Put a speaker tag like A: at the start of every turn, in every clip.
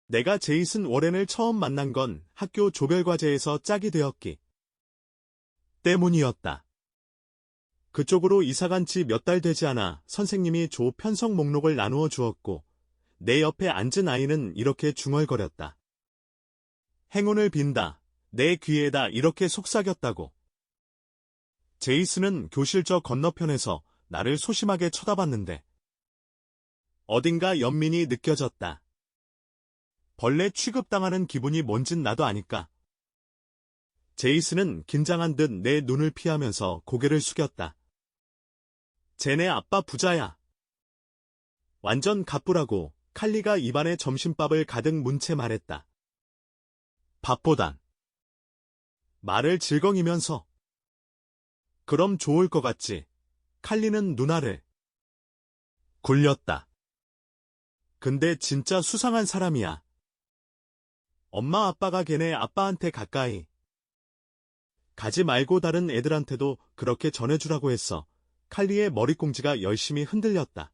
A: 내가 제이슨 워렌을 처음 만난 건 학교 조별과제에서 짝이 되었기 때문이었다. 그쪽으로 이사간 지 몇 달 되지 않아 선생님이 조 편성 목록을 나누어 주었고 내 옆에 앉은 아이는 이렇게 중얼거렸다. 행운을 빈다. 내 귀에다 이렇게 속삭였다고. 제이슨은 교실 저 건너편에서 나를 소심하게 쳐다봤는데 어딘가 연민이 느껴졌다. 벌레 취급당하는 기분이 뭔진 나도 아니까. 제이슨은 긴장한 듯 내 눈을 피하면서 고개를 숙였다. 쟤네 아빠 부자야. 완전 갑부라고 칼리가 입안에 점심밥을 가득 문 채 말했다. 밥보단. 말을 질겅이면서. 그럼 좋을 것 같지. 칼리는 누나를 굴렸다. 근데 진짜 수상한 사람이야. 엄마 아빠가 걔네 아빠한테 가까이 가지 말고 다른 애들한테도 그렇게 전해주라고 했어. 칼리의 머리꽁지가 열심히 흔들렸다.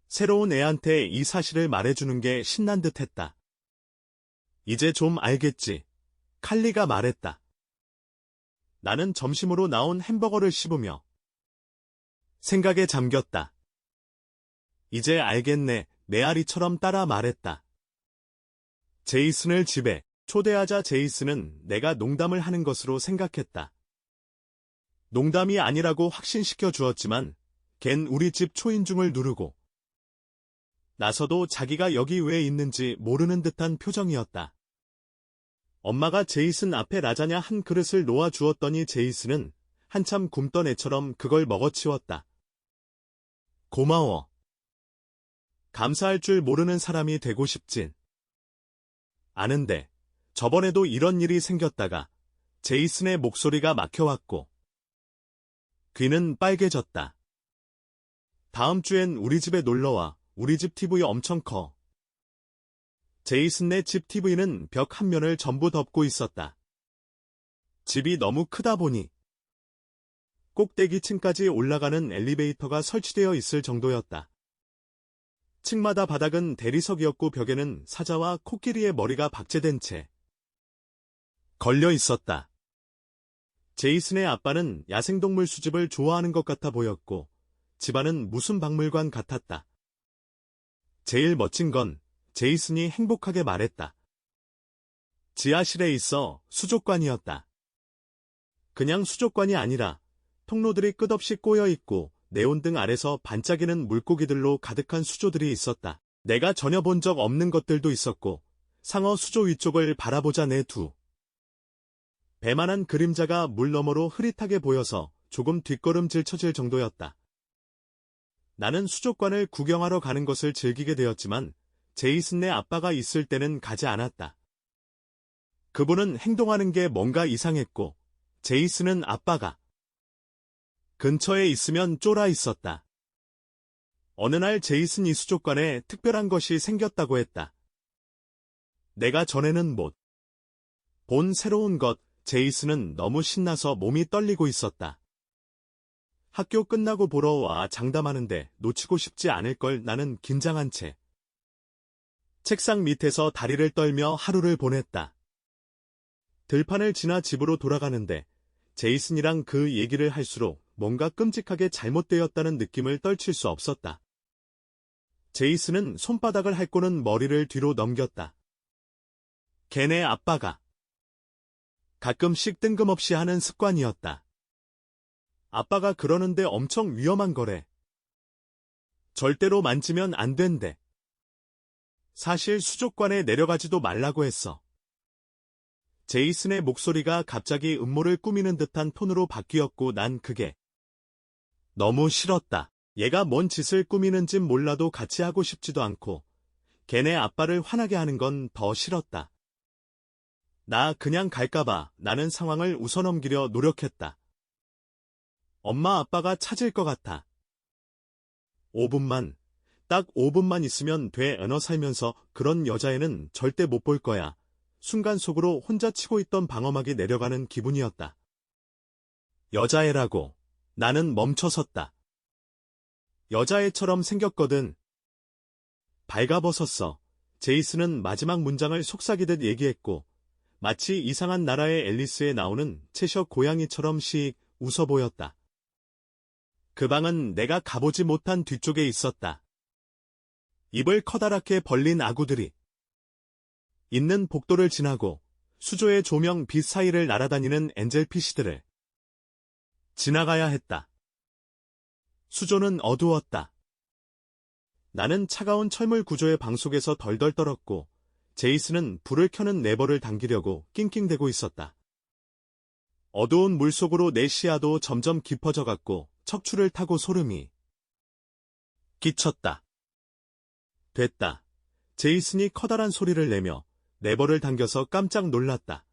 A: 새로운 애한테 이 사실을 말해주는 게 신난 듯 했다. 이제 좀 알겠지. 칼리가 말했다. 나는 점심으로 나온 햄버거를 씹으며 생각에 잠겼다. 이제 알겠네. 메아리처럼 따라 말했다. 제이슨을 집에 초대하자. 제이슨은 내가 농담을 하는 것으로 생각했다. 농담이 아니라고 확신시켜 주었지만 걘 우리 집 초인중을 누르고 나서도 자기가 여기 왜 있는지 모르는 듯한 표정이었다. 엄마가 제이슨 앞에 라자냐 한 그릇을 놓아 주었더니 제이슨은 한참 굶던 애처럼 그걸 먹어치웠다. 고마워. 감사할 줄 모르는 사람이 되고 싶진 않은데 저번에도 이런 일이 생겼다가 제이슨의 목소리가 막혀왔고 귀는 빨개졌다. 다음 주엔 우리 집에 놀러와. 우리 집 TV 엄청 커. 제이슨네 집 TV는 벽 한 면을 전부 덮고 있었다. 집이 너무 크다 보니 꼭대기층까지 올라가는 엘리베이터가 설치되어 있을 정도였다. 층마다 바닥은 대리석이었고 벽에는 사자와 코끼리의 머리가 박제된 채 걸려 있었다. 제이슨의 아빠는 야생동물 수집을 좋아하는 것 같아 보였고 집안은 무슨 박물관 같았다. 제일 멋진 건 제이슨이 행복하게 말했다. 지하실에 있어 수족관이었다. 그냥 수족관이 아니라 통로들이 끝없이 꼬여있고 네온등 아래서 반짝이는 물고기들로 가득한 수조들이 있었다. 내가 전혀 본 적 없는 것들도 있었고 상어 수조 위쪽을 바라보자 내 두 배만한 그림자가 물 너머로 흐릿하게 보여서 조금 뒷걸음질 쳐질 정도였다. 나는 수족관을 구경하러 가는 것을 즐기게 되었지만 제이슨네 아빠가 있을 때는 가지 않았다. 그분은 행동하는 게 뭔가 이상했고 제이슨은 아빠가 근처에 있으면 쫄아 있었다. 어느 날 제이슨이 수족관에 특별한 것이 생겼다고 했다. 내가 전에는 못 본 새로운 것. 제이슨은 너무 신나서 몸이 떨리고 있었다. 학교 끝나고 보러 와. 장담하는데 놓치고 싶지 않을 걸. 나는 긴장한 채 책상 밑에서 다리를 떨며 하루를 보냈다. 들판을 지나 집으로 돌아가는데 제이슨이랑 그 얘기를 할수록 뭔가 끔찍하게 잘못되었다는 느낌을 떨칠 수 없었다. 제이슨은 손바닥을 핥고는 머리를 뒤로 넘겼다. 걔네 아빠가 가끔씩 뜬금없이 하는 습관이었다. 아빠가 그러는데 엄청 위험한 거래. 절대로 만지면 안 된대. 사실 수족관에 내려가지도 말라고 했어. 제이슨의 목소리가 갑자기 음모를 꾸미는 듯한 톤으로 바뀌었고 난 그게 너무 싫었다. 얘가 뭔 짓을 꾸미는진 몰라도 같이 하고 싶지도 않고 걔네 아빠를 화나게 하는 건 더 싫었다. 나 그냥 갈까봐 나는 상황을 웃어넘기려 노력했다. 엄마 아빠가 찾을 것 같아. 5분만, 딱 5분만 있으면 돼. 살면서 그런 여자애는 절대 못 볼 거야. 순간 속으로 혼자 치고 있던 방어막이 내려가는 기분이었다. 여자애라고. 나는 멈춰섰다. 여자애처럼 생겼거든. 발가벗었어. 제이슨은 마지막 문장을 속삭이듯 얘기했고 마치 이상한 나라의 앨리스에 나오는 채셔 고양이처럼 씩 웃어 보였다. 그 방은 내가 가보지 못한 뒤쪽에 있었다. 입을 커다랗게 벌린 아구들이 있는 복도를 지나고 수조의 조명 빛 사이를 날아다니는 엔젤피쉬들을 지나가야 했다. 수조는 어두웠다. 나는 차가운 철물 구조의 방 속에서 덜덜 떨었고 제이슨은 불을 켜는 레버를 당기려고 낑낑대고 있었다. 어두운 물속으로 내 시야도 점점 깊어져 갔고 척추를 타고 소름이 끼쳤다. 됐다. 제이슨이 커다란 소리를 내며 레버를 당겨서 깜짝 놀랐다.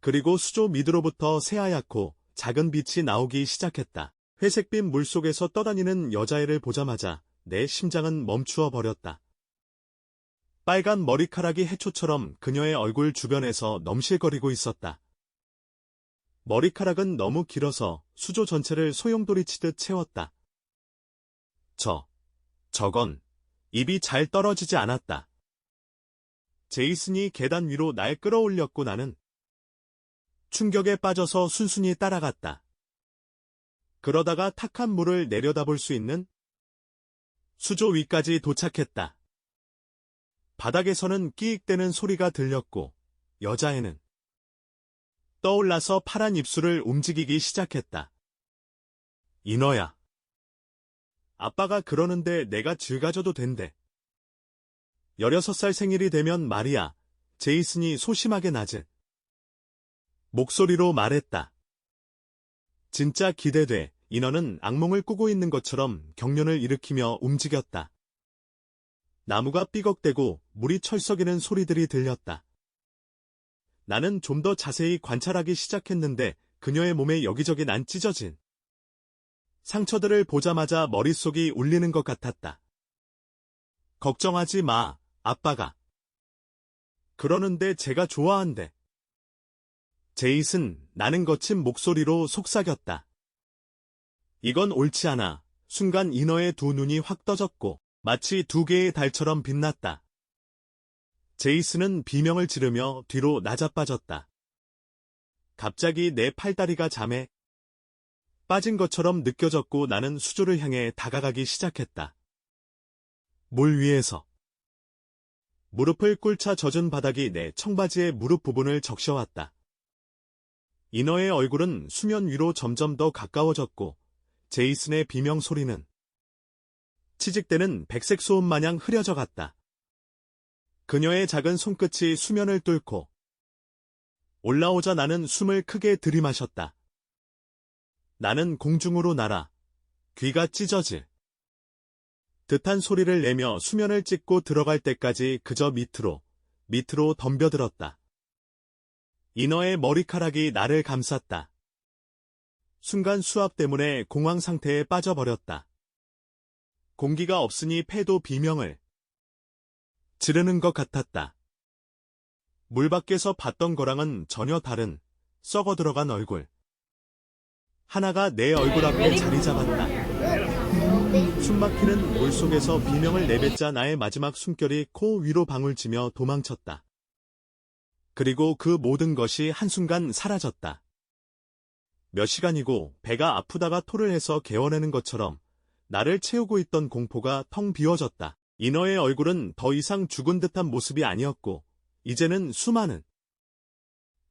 A: 그리고 수조 밑으로부터 새하얗고 작은 빛이 나오기 시작했다. 회색빛 물속에서 떠다니는 여자애를 보자마자 내 심장은 멈추어 버렸다. 빨간 머리카락이 해초처럼 그녀의 얼굴 주변에서 넘실거리고 있었다. 머리카락은 너무 길어서 수조 전체를 소용돌이치듯 채웠다. 저건 입이 잘 떨어지지 않았다. 제이슨이 계단 위로 날 끌어올렸고 나는 충격에 빠져서 순순히 따라갔다. 그러다가 탁한 물을 내려다볼 수 있는 수조 위까지 도착했다. 바닥에서는 끼익대는 소리가 들렸고 여자애는 떠올라서 파란 입술을 움직이기 시작했다. 인어야. 아빠가 그러는데 내가 즐가져도 된대. 16살 생일이 되면 말이야. 제이슨이 소심하게 낮은 목소리로 말했다. 진짜 기대돼. 인어는 악몽을 꾸고 있는 것처럼 경련을 일으키며 움직였다. 나무가 삐걱대고 물이 철썩이는 소리들이 들렸다. 나는 좀 더 자세히 관찰하기 시작했는데 그녀의 몸에 여기저기 난 찢어진 상처들을 보자마자 머릿속이 울리는 것 같았다. 걱정하지 마, 아빠가. 그러는데 제가 좋아한대. 제이슨, 나는 거친 목소리로 속삭였다. 이건 옳지 않아. 순간 인어의 두 눈이 확 떠졌고 마치 두 개의 달처럼 빛났다. 제이슨은 비명을 지르며 뒤로 낮아빠졌다. 갑자기 내 팔다리가 잠에 빠진 것처럼 느껴졌고 나는 수조를 향해 다가가기 시작했다. 물 위에서 무릎을 꿇자 젖은 바닥이 내 청바지의 무릎 부분을 적셔왔다. 인어의 얼굴은 수면 위로 점점 더 가까워졌고 제이슨의 비명 소리는 치직대는 백색 소음 마냥 흐려져 갔다. 그녀의 작은 손끝이 수면을 뚫고 올라오자 나는 숨을 크게 들이마셨다. 나는 공중으로 날아 귀가 찢어질 듯한 소리를 내며 수면을 찍고 들어갈 때까지 그저 밑으로 덤벼들었다. 인어의 머리카락이 나를 감쌌다. 순간 수압 때문에 공황 상태에 빠져버렸다. 공기가 없으니 폐도 비명을 지르는 것 같았다. 물 밖에서 봤던 거랑은 전혀 다른 썩어 들어간 얼굴. 하나가 내 얼굴 앞에 자리 잡았다. 숨막히는 물속에서 비명을 내뱉자 나의 마지막 숨결이 코 위로 방울치며 도망쳤다. 그리고 그 모든 것이 한순간 사라졌다. 몇 시간이고 배가 아프다가 토를 해서 개워내는 것처럼 나를 채우고 있던 공포가 텅 비워졌다. 인어의 얼굴은 더 이상 죽은 듯한 모습이 아니었고 이제는 수많은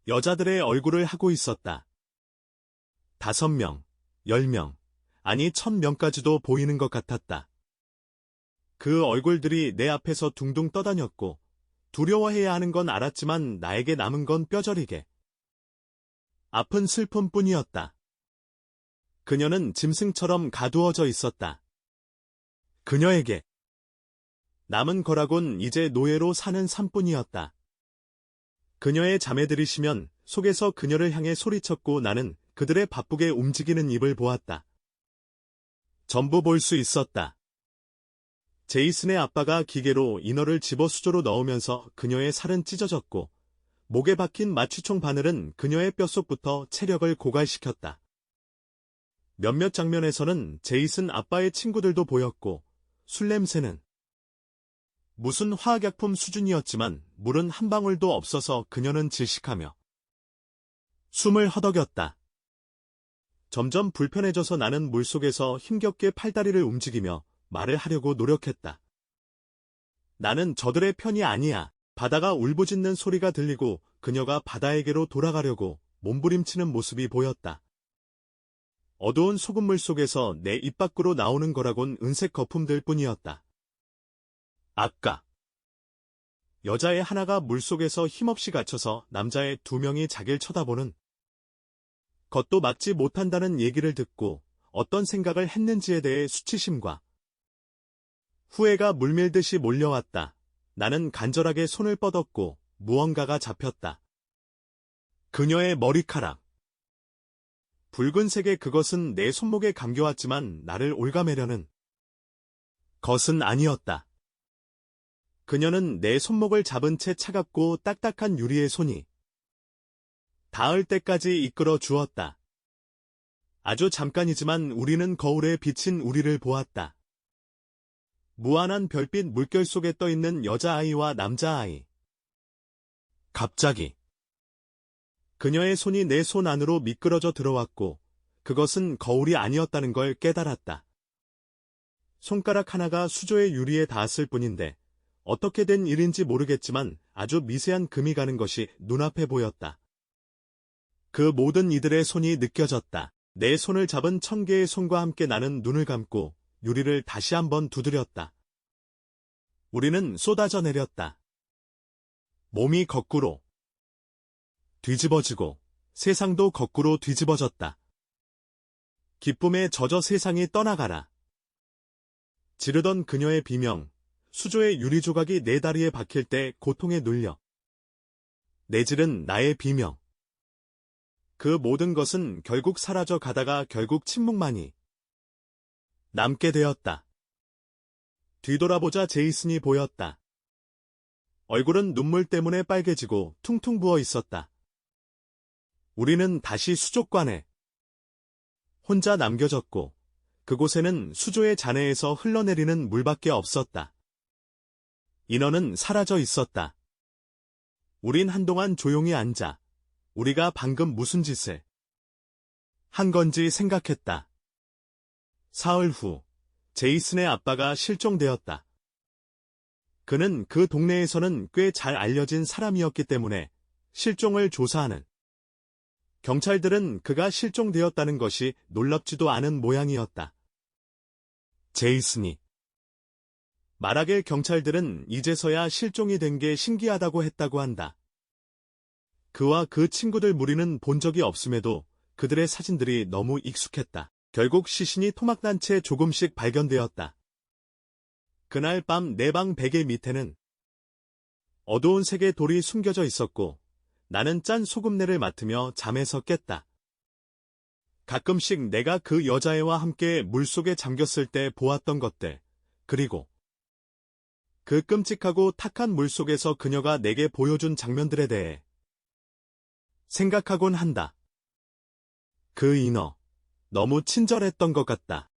A: 여자들의 얼굴을 하고 있었다. 5명, 10명, 아니 1000명까지도 보이는 것 같았다. 그 얼굴들이 내 앞에서 둥둥 떠다녔고 두려워해야 하는 건 알았지만 나에게 남은 건 뼈저리게 아픈 슬픔뿐이었다. 그녀는 짐승처럼 가두어져 있었다. 그녀에게 남은 거라곤 이제 노예로 사는 삶뿐이었다. 그녀의 자매들이시면 속에서 그녀를 향해 소리쳤고 나는 그들의 바쁘게 움직이는 입을 보았다. 전부 볼 수 있었다. 제이슨의 아빠가 기계로 인어를 집어 수조로 넣으면서 그녀의 살은 찢어졌고 목에 박힌 마취총 바늘은 그녀의 뼛속부터 체력을 고갈시켰다. 몇몇 장면에서는 제이슨 아빠의 친구들도 보였고 술 냄새는 무슨 화학약품 수준이었지만 물은 한 방울도 없어서 그녀는 질식하며 숨을 허덕였다. 점점 불편해져서 나는 물속에서 힘겹게 팔다리를 움직이며 말을 하려고 노력했다. 나는 저들의 편이 아니야. 바다가 울부짖는 소리가 들리고 그녀가 바다에게로 돌아가려고 몸부림치는 모습이 보였다. 어두운 소금물 속에서 내 입 밖으로 나오는 거라곤 은색 거품들 뿐이었다. 아까 여자의 하나가 물속에서 힘없이 갇혀서 남자의 2명이 자기를 쳐다보는 것도 막지 못한다는 얘기를 듣고 어떤 생각을 했는지에 대해 수치심과 후회가 물밀듯이 몰려왔다. 나는 간절하게 손을 뻗었고 무언가가 잡혔다. 그녀의 머리카락. 붉은색의 그것은 내 손목에 감겨왔지만 나를 올가매려는 것은 아니었다. 그녀는 내 손목을 잡은 채 차갑고 딱딱한 유리의 손이 닿을 때까지 이끌어 주었다. 아주 잠깐이지만 우리는 거울에 비친 우리를 보았다. 무한한 별빛 물결 속에 떠있는 여자아이와 남자아이. 갑자기 그녀의 손이 내 손 안으로 미끄러져 들어왔고 그것은 거울이 아니었다는 걸 깨달았다. 손가락 하나가 수조의 유리에 닿았을 뿐인데 어떻게 된 일인지 모르겠지만 아주 미세한 금이 가는 것이 눈앞에 보였다. 그 모든 이들의 손이 느껴졌다. 내 손을 잡은 1000개의 손과 함께 나는 눈을 감고 유리를 다시 한번 두드렸다. 우리는 쏟아져 내렸다. 몸이 거꾸로 뒤집어지고 세상도 거꾸로 뒤집어졌다. 기쁨에 젖어 세상이 떠나가라. 지르던 그녀의 비명, 수조의 유리 조각이 내 다리에 박힐 때 고통에 눌려 내지른 나의 비명. 그 모든 것은 결국 사라져 가다가 결국 침묵만이 남게 되었다. 뒤돌아보자 제이슨이 보였다. 얼굴은 눈물 때문에 빨개지고 퉁퉁 부어 있었다. 우리는 다시 수족관에 혼자 남겨졌고 그곳에는 수조의 잔해에서 흘러내리는 물밖에 없었다. 인어는 사라져 있었다. 우린 한동안 조용히 앉아 우리가 방금 무슨 짓을 한 건지 생각했다. 사흘 후 제이슨의 아빠가 실종되었다. 그는 그 동네에서는 꽤 잘 알려진 사람이었기 때문에 실종을 조사하는 경찰들은 그가 실종되었다는 것이 놀랍지도 않은 모양이었다. 제이슨이 말하길 경찰들은 이제서야 실종이 된 게 신기하다고 했다고 한다. 그와 그 친구들 무리는 본 적이 없음에도 그들의 사진들이 너무 익숙했다. 결국 시신이 토막난 채 조금씩 발견되었다. 그날 밤 내 방 베개 밑에는 어두운 색의 돌이 숨겨져 있었고 나는 짠 소금내를 맡으며 잠에서 깼다. 가끔씩 내가 그 여자애와 함께 물속에 잠겼을 때 보았던 것들, 그리고 그 끔찍하고 탁한 물속에서 그녀가 내게 보여준 장면들에 대해 생각하곤 한다. 그 인어, 너무 친절했던 것 같다.